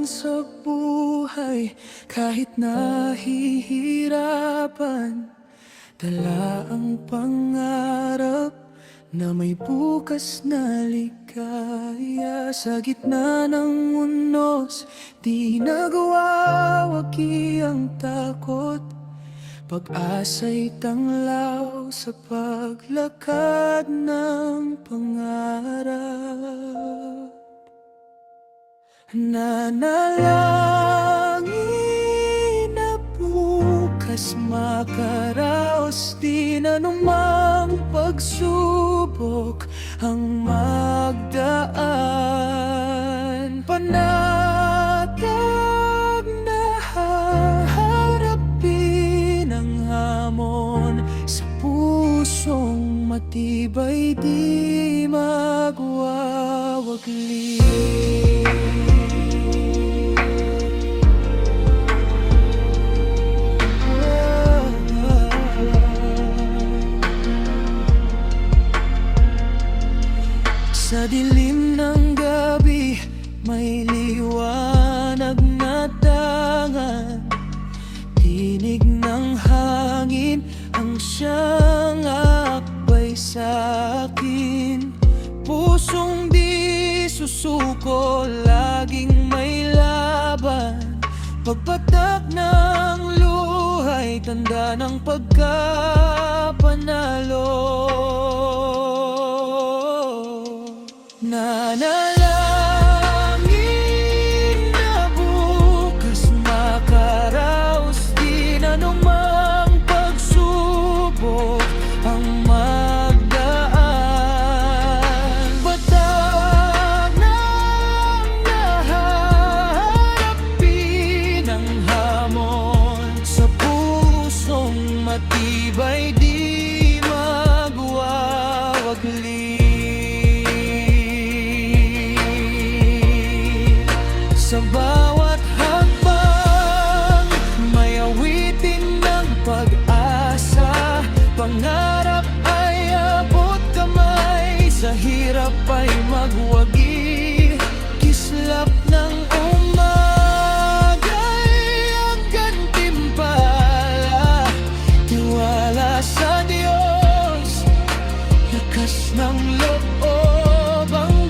Lumalaban sa buhay kahit nahihirapan. Dala ang pangarap na may bukas na ligaya. Sa gitna ng unos, di nagwawagi ang takot. Pag-asa'y tanglaw sa paglakad ng pangarap. Nanalangin na bukas makaraos, di na anumang pagsubok ang magdaan. Panatag na haharapin ang hamon, sa pusong matibay di magwawagli. Sa dilim ng gabi, may liwanag na tangan. Tinig ng hangin ang siyang akbay sa akin. Pusong di susuko, laging may laban. Pagpatak ng luhay, tanda ng pagkapanalo. Nanalangin na bukas makaraos, di na anumang pagsubok ang magdaan. Batag ng naharapin ang hamon, sa pusong matibay di magwawagli. Sa bawat hakbang, may awitin ng pag-asa. Pangarap ay abot kamay, sa hirap ay magwagi. Kislap ng umaga'y ang gantimpala. Tiwala sa Diyos, lakas ng loob ang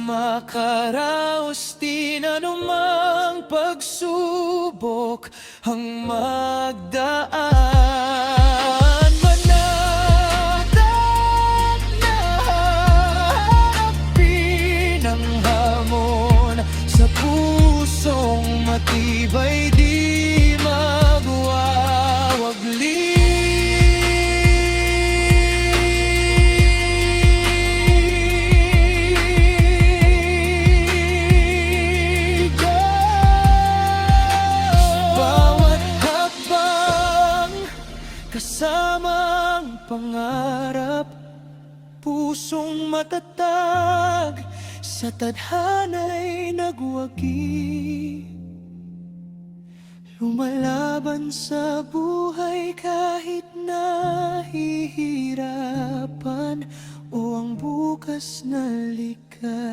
makaraos, di na anumang pagsubok ang magdaan. Manatag na harapin ang hamon, sa pusong matibay di magwawagli. Kasamang pangarap, pusong matatag, sa tadhana'y nagwagi. Lumalaban sa buhay kahit nahihirapan, o ang bukas na likha.